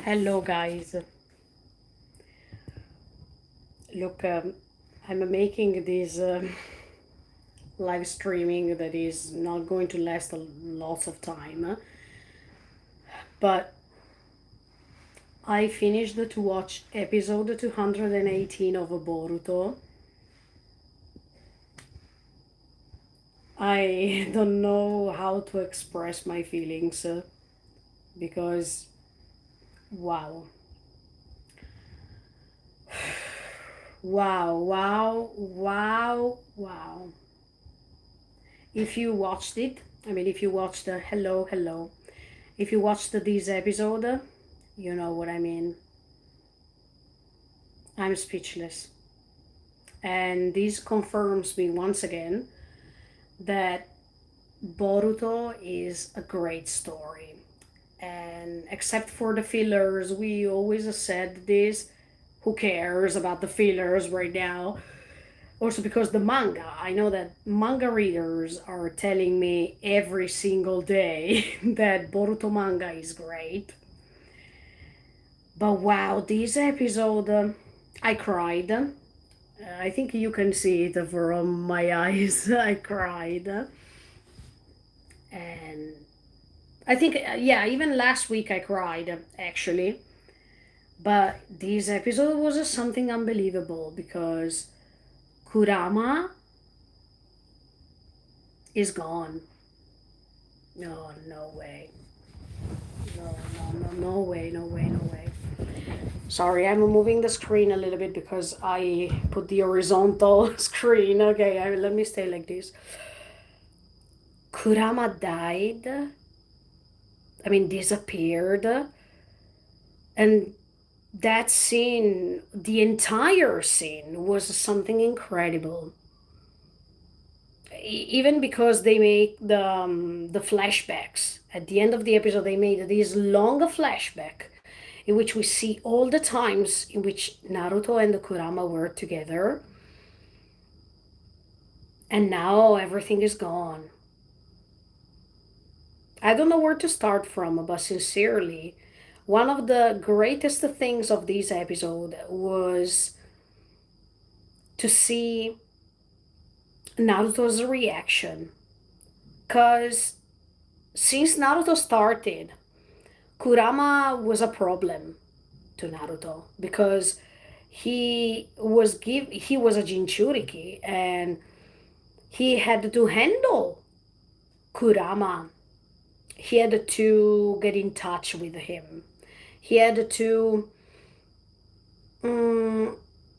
Hello, guys. Look, I'm making this live streaming that is not going to last lots of time, but I finished to watch episode 218 of Boruto. I don't know how to express my feelings because, wow. Wow, wow, wow, wow. If you watched it, if you watched the hello, hello, if you watched this episode, you know what I mean. I'm speechless. And this confirms me once again that Boruto is a great story. And except for the fillers, we always said this. Who cares about the fillers right now? Also, because the manga, I know that manga readers are telling me every single day that Boruto manga is great. But wow, this episode, I cried. I think you can see it from my eyes. I cried. And I think, yeah, even last week I cried, actually. But this episode was something unbelievable because Kurama is gone. No, no way. No, no, no, no way, no way, no way. Sorry, I'm moving the screen a little bit because I put the horizontal screen. Okay, let me stay like this. Kurama died. Disappeared. And that scene, the entire scene, was something incredible. Even because they make the flashbacks at the end of the episode, they made this long flashback in which we see all the times in which Naruto and the Kurama were together, and now everything is gone. I don't know where to start from, but sincerely, one of the greatest things of this episode was to see Naruto's reaction. Because since Naruto started, Kurama was a problem to Naruto because he was a Jinchuriki and he had to handle Kurama. He had to get in touch with him. He had to um,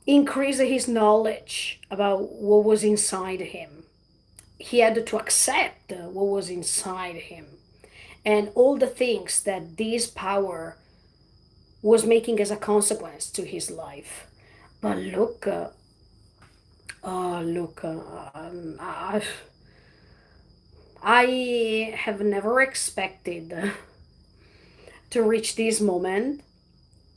increase his knowledge about what was inside him. He had to accept what was inside him and all the things that this power was making as a consequence to his life. But look, look, I have never expected to reach this moment,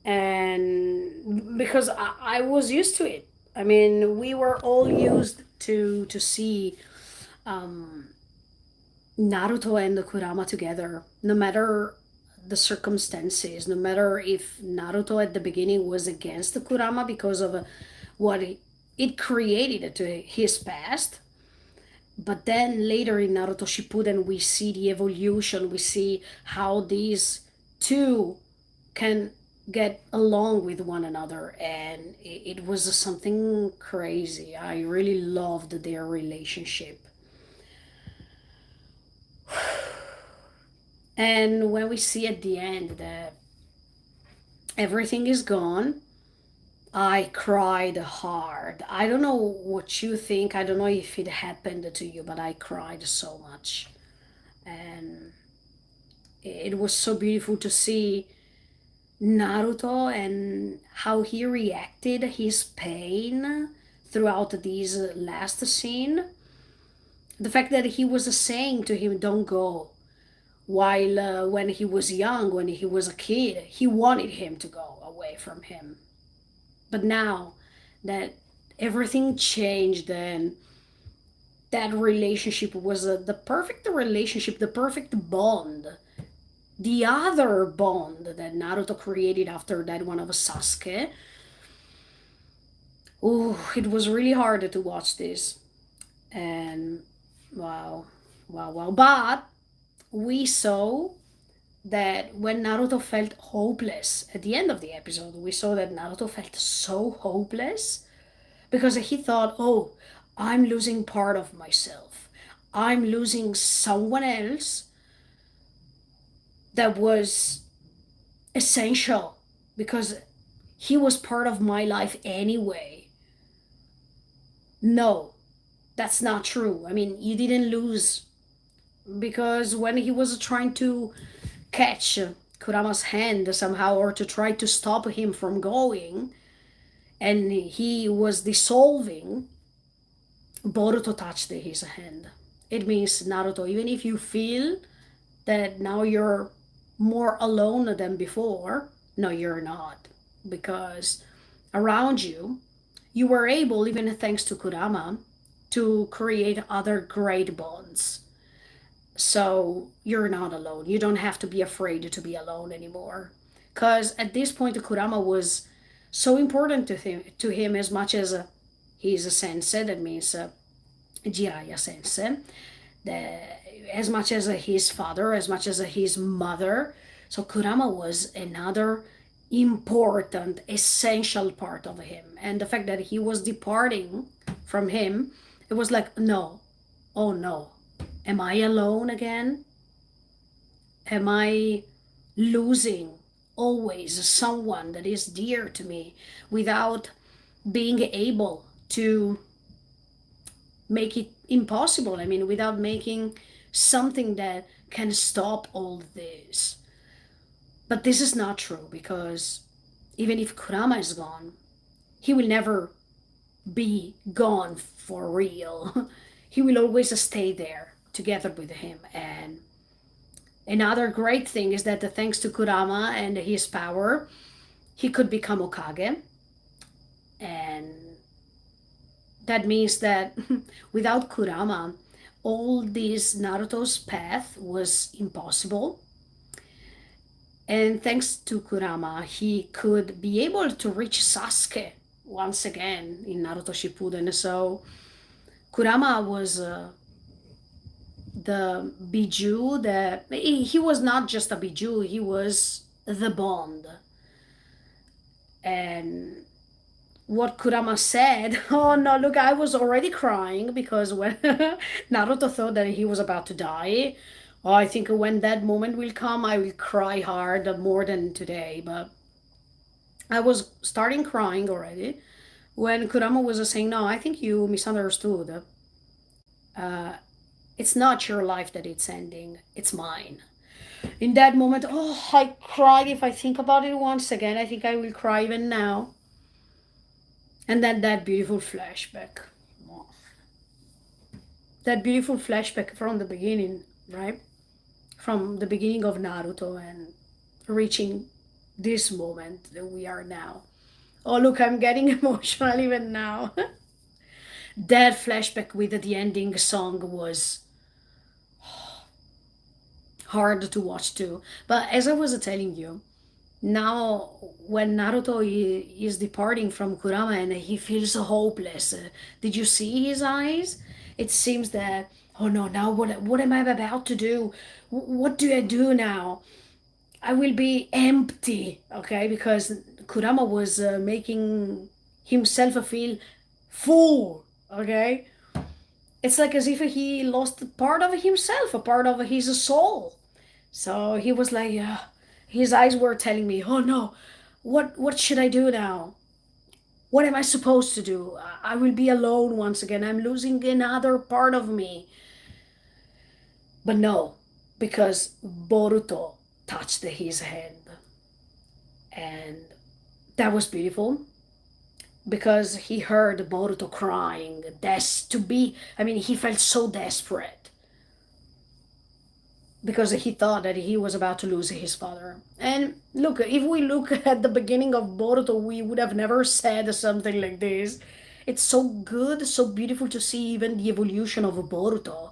and because I was used to it. We were all used to see um, Naruto and Kurama together, no matter the circumstances, no matter if Naruto at the beginning was against Kurama because of what it created to his past. But then later in Naruto Shippuden, we see the evolution, we see how these two can get along with one another, and it was something crazy. I really loved their relationship. And when we see at the end that everything is gone, I cried hard. I don't know what you think. I don't know if it happened to you, but I cried so much. And it was so beautiful to see Naruto and how he reacted his pain throughout this last scene. The fact that he was saying to him, "Don't go," while when he was young, when he was a kid, he wanted him to go away from him. But now that everything changed and that relationship was the perfect relationship, the perfect bond The other bond that Naruto created after that one of Sasuke, oh, it was really hard to watch this. And wow, wow, wow. But we saw that when Naruto felt hopeless at the end of the episode, we saw that Naruto felt so hopeless because he thought, oh, I'm losing part of myself. I'm losing someone else that was essential because he was part of my life anyway. No, that's not true. I mean, you didn't lose because when he was trying to catch Kurama's hand somehow or to try to stop him from going and he was dissolving, Boruto touched his hand. It means, Naruto, even if you feel that now you're more alone than before, no, you're not. Because around you, you were able, even thanks to Kurama, to create other great bonds. So you're not alone. You don't have to be afraid to be alone anymore. Because at this point, Kurama was so important to him as much as he's a sensei, that means Jiraiya sensei, the, as much as his father, as much as his mother. So Kurama was another important, essential part of him. And the fact that he was departing from him, it was like, no, oh no, am I alone again? Am I losing always someone that is dear to me without being able to make it impossible? I mean, without making something that can stop all this. But this is not true because even if Kurama is gone, he will never be gone for real. He will always stay there together with him. And another great thing is that thanks to Kurama and his power, he could become Okage. And that means that without Kurama, all this Naruto's path was impossible. And thanks to Kurama, he could be able to reach Sasuke once again in Naruto Shippuden. So Kurama was the Biju that he was not just a Biju, he was the bond. And what Kurama said, oh no, look, I was already crying because when Naruto thought that he was about to die, oh, I think when that moment will come, I will cry hard more than today. But I was starting crying already when Kurama was saying, no, I think you misunderstood. Uh, it's not your life that it's ending, it's mine. In that moment, oh, I cried. If I think about it once again, I think I will cry even now. And then that beautiful flashback. That beautiful flashback from the beginning, right? From the beginning of Naruto and reaching this moment that we are now. Oh, look, I'm getting emotional even now. That flashback with the ending song was hard to watch too. But as I was telling you, now when Naruto is departing from Kurama and he feels hopeless, did you see his eyes? It seems that, oh no, now what am I about to do? What do I do now? I will be empty, okay? Because Kurama was making himself feel full, okay? It's like as if he lost a part of himself, a part of his soul. So he was like, his eyes were telling me, oh no, what should I do now? What am I supposed to do? I will be alone once again. I'm losing another part of me. But no, because Boruto touched his hand. And that was beautiful because he heard Boruto crying, I mean, he felt so desperate because he thought that he was about to lose his father. And look, if we look at the beginning of Boruto, we would have never said something like this. It's so good, so beautiful to see even the evolution of Boruto.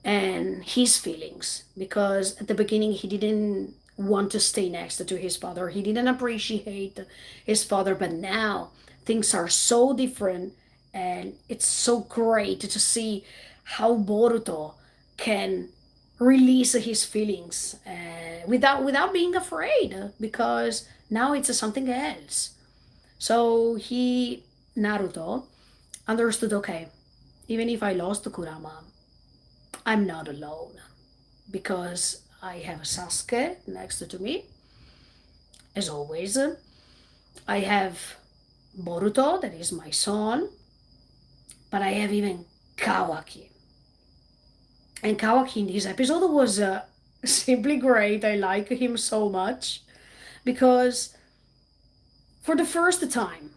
and his feelings, because at the beginning he didn't want to stay next to his father. He didn't appreciate his father, but now things are so different, and it's so great to see how Boruto can release his feelings without being afraid, because now it's something else. So he, Naruto, understood, okay, even if I lost Kurama, I'm not alone, because I have Sasuke next to me, as always. I have Boruto, that is my son, but I have even Kawaki. And Kawaki in this episode was simply great. I like him so much because for the first time,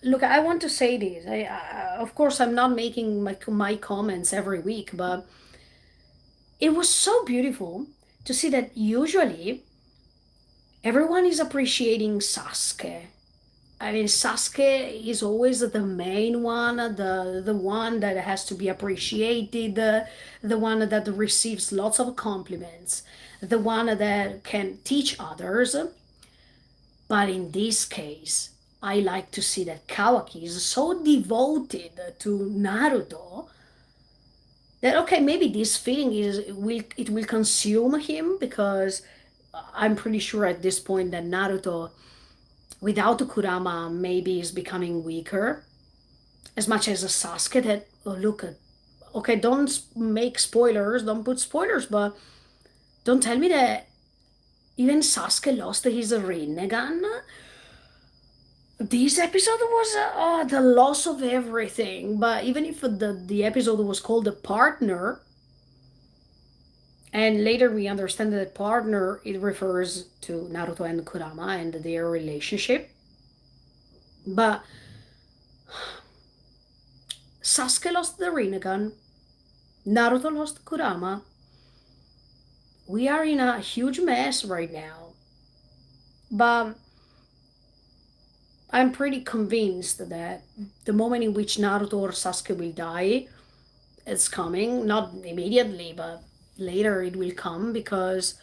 look, I want to say this. Of course, I'm not making my comments every week, but it was so beautiful to see that usually everyone is appreciating Sasuke. I mean, Sasuke is always the main one, the one that has to be appreciated, the one that receives lots of compliments, the one that can teach others. But in this case, I like to see that Kawaki is so devoted to Naruto that, okay, maybe this feeling it will consume him, because I'm pretty sure at this point that Naruto without Kurama maybe is becoming weaker, as much as a Sasuke that, oh, look at, okay, don't make spoilers, don't put spoilers, but don't tell me that even Sasuke lost his Rinnegan. This episode was the loss of everything, but even if the episode was called The Partner, and later we understand that partner, it refers to Naruto and Kurama and their relationship, but Sasuke lost the Rinnegan, Naruto lost Kurama. We are in a huge mess right now. But I'm pretty convinced that the moment in which Naruto or Sasuke will die is coming. Not immediately, but later it will come, because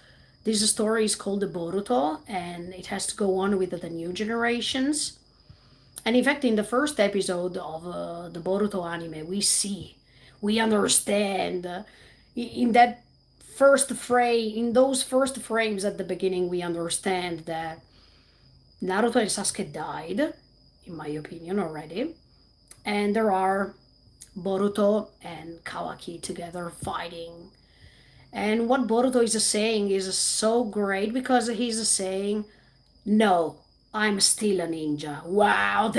this story is called the Boruto and it has to go on with the new generations. And in fact, in the first episode of the Boruto anime, we understand, in that first frame, in those first frames at the beginning, we understand that Naruto and Sasuke died, in my opinion, already. And there are Boruto and Kawaki together fighting. And what Boruto is saying is so great, because he's saying, no, I'm still a ninja. Wow.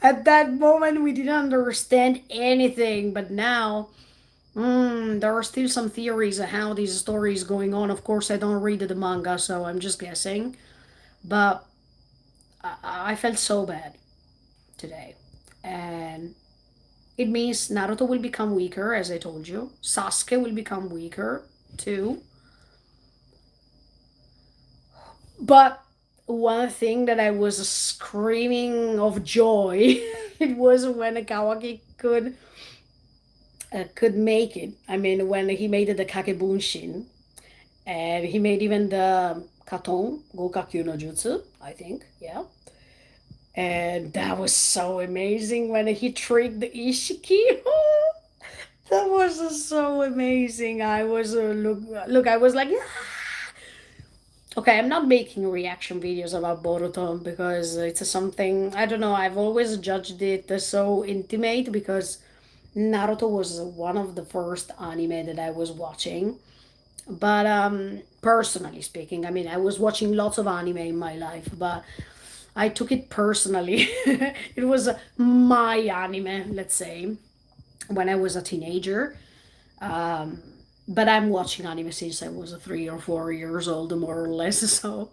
At that moment, we didn't understand anything, but now there are still some theories of how this story is going on. Of course, I don't read the manga, so I'm just guessing. But I felt so bad today. And it means Naruto will become weaker, as I told you. Sasuke will become weaker, too. But one thing that I was screaming of joy, it was when Kawaki could make it. I mean, when he made the Kakebunshin, and he made even the Katon Gokakyu no Jutsu, I think, yeah. And that was so amazing when he tricked the Ishiki. That was so amazing. I was look. I was like, "Ah." Okay, I'm not making reaction videos about Boruto because it's something I don't know. I've always judged it as so intimate, because Naruto was one of the first anime that I was watching. But personally speaking, I mean, I was watching lots of anime in my life, but I took it personally. It was my anime, let's say, when I was a teenager. Um, but I'm watching anime since I was 3 or 4 years old, more or less. So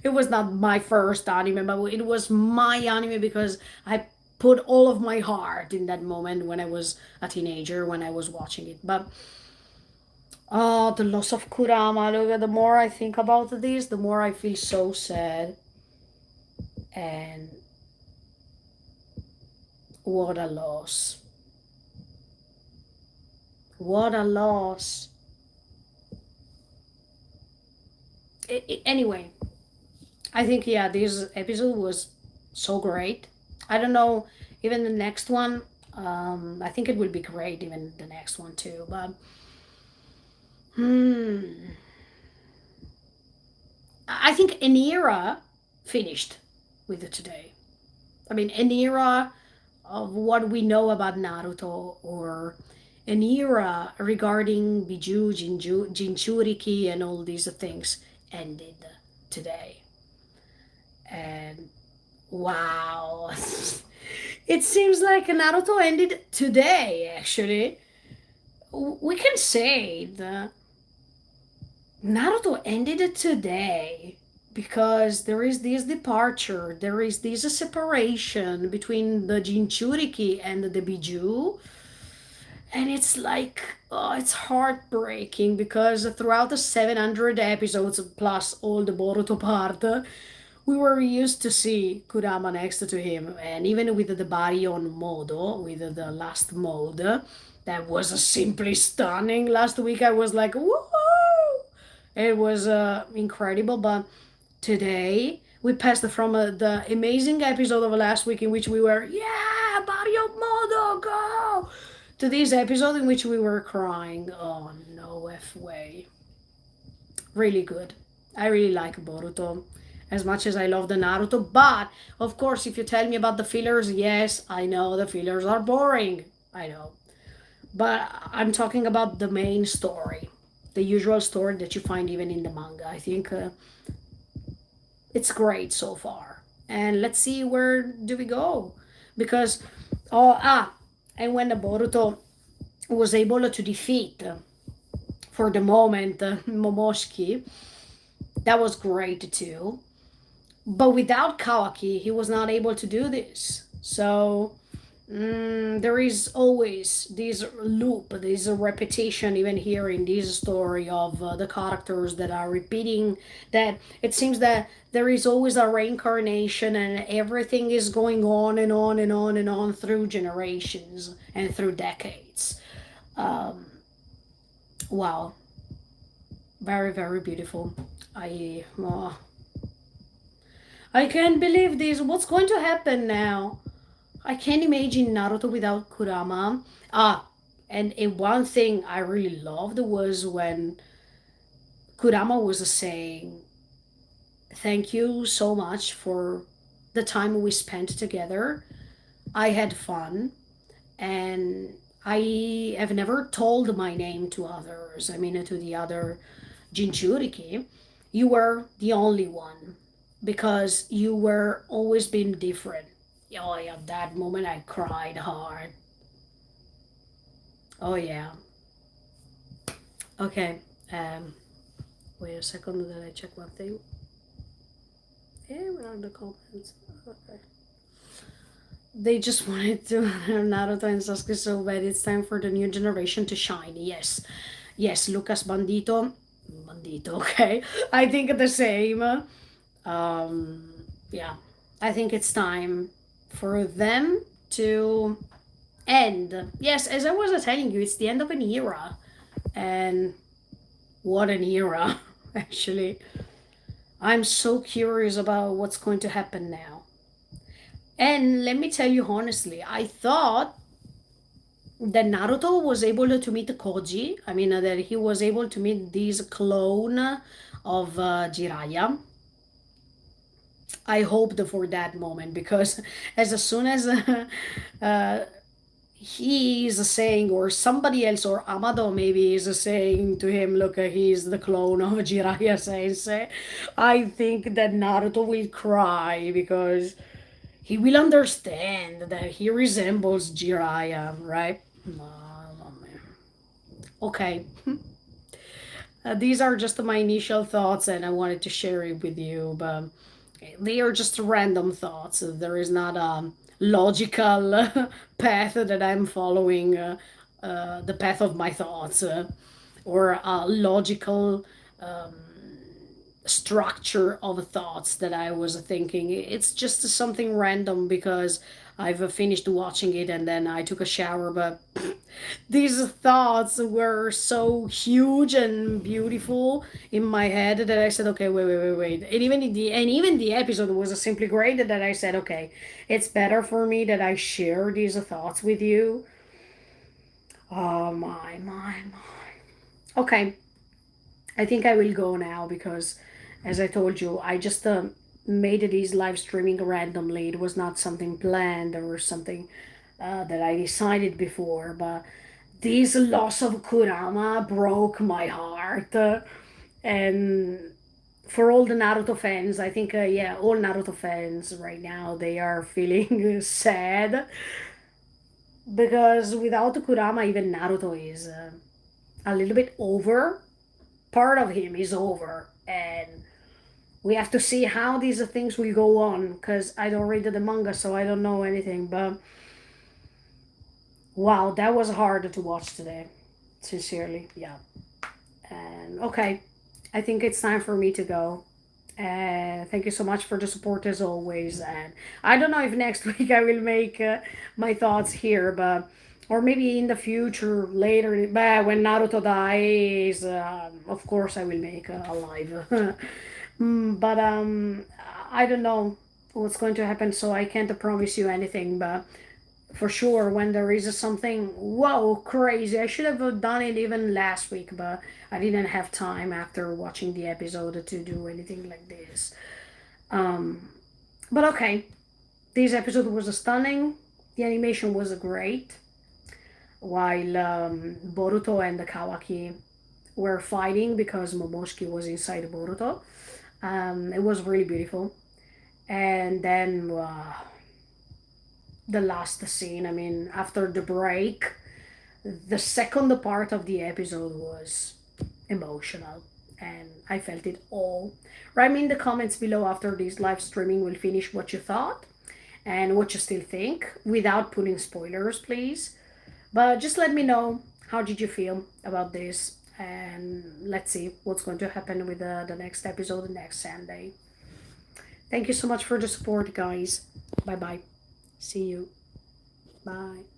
it was not my first anime, but it was my anime because I put all of my heart in that moment when I was a teenager, when I was watching it. But the loss of Kurama, look, the more I think about this, the more I feel so sad. And what a loss. What a loss. Anyway, I think, yeah, this episode was so great. I don't know, even the next one, I think it will be great, even the next one too. But, hmm, I think an era finished with it today. I mean, an era of what we know about Naruto, or an era regarding Biju, Jinchuriki, and all these things ended today. And wow, it seems like Naruto ended today, actually. We can say that Naruto ended today because there is this departure, there is this separation between the Jinchuriki and the Biju, and it's like, oh, it's heartbreaking because throughout the 700 episodes plus all the Boruto part, we were used to see Kurama next to him, and even with the Baryon Modo, with the last mode, that was simply stunning. Last week I was like, whoa! It was incredible, but today we passed from the amazing episode of last week in which we were, yeah, Baryon Modo, go! To this episode in which we were crying. Oh, no F way. Really good. I really like Boruto as much as I love the Naruto. But of course, if you tell me about the fillers, yes, I know the fillers are boring. I know. But I'm talking about the main story, the usual story that you find even in the manga. I think it's great so far. And let's see where do we go. Because, and when the Boruto was able to defeat, for the moment, Momoshiki, that was great too. But without Kawaki, he was not able to do this. So there is always this loop, this repetition, even here in this story of the characters that are repeating. That it seems that there is always a reincarnation, and everything is going on and on and on and on through generations and through decades. Um, wow, very very beautiful. I can't believe this. What's going to happen now? I can't imagine Naruto without Kurama. And one thing I really loved was when Kurama was saying, "Thank you so much for the time we spent together. I had fun, and I have never told my name to others. I mean, to the other Jinchuriki. You were the only one because you were always been different." Oh yeah, that moment I cried hard. Oh yeah. Okay. Um, wait a second. Did I check one thing? Yeah, we're on the comments. Okay. They just wanted to have Naruto and Sasuke so bad. It's time for the new generation to shine. Yes. Yes, Lucas Bandito. Bandito, okay. I think the same. Yeah. I think it's time for them to end. Yes, as I was telling you, it's the end of an era. And what an era, actually. I'm so curious about what's going to happen now. And let me tell you honestly, I thought that Naruto was able to meet Koji. I mean, that he was able to meet this clone of Jiraiya. I hoped for that moment because as soon as uh, he is saying, or somebody else, or Amado maybe is saying to him, look, he's the clone of Jiraiya Sensei, I think that Naruto will cry because he will understand that he resembles Jiraiya, right? Okay. These are just my initial thoughts, and I wanted to share it with you, but they are just random thoughts. There is not a logical path that I'm following, the path of my thoughts, or a logical structure of thoughts that I was thinking. It's just something random because I've finished watching it and then I took a shower, but these thoughts were so huge and beautiful in my head that I said, okay, wait. And even the episode was simply great that I said, okay, it's better for me that I share these thoughts with you. Oh my. Okay, I think I will go now because, as I told you, I just made these live streaming randomly. It was not something planned or something that I decided before, but this loss of Kurama broke my heart. And for all the Naruto fans, I think, yeah, all Naruto fans right now, they are feeling sad because without Kurama, even Naruto is a little bit over. Part of him is over. And we have to see how these things will go on because I don't read the manga, so I don't know anything. But wow, that was hard to watch today. Sincerely, yeah. And okay, I think it's time for me to go. And thank you so much for the support as always. And I don't know if next week I will make my thoughts here, but or maybe in the future later. But when Naruto dies, of course I will make a live. But I don't know what's going to happen, so I can't promise you anything. But for sure, when there is something whoa crazy, I should have done it even last week, but I didn't have time after watching the episode to do anything like this. Um, but okay, this episode was stunning. The animation was great, while Boruto and the Kawaki were fighting because Momoshiki was inside Boruto. It was really beautiful. And then the last scene, I mean, after the break, the second part of the episode was emotional and I felt it all. Write me in the comments below after this live streaming will finish what you thought and what you still think without putting spoilers, please. But just let me know how did you feel about this and let's see what's going to happen with the next episode next Sunday. Thank you so much for the support, guys. Bye bye. See you. Bye.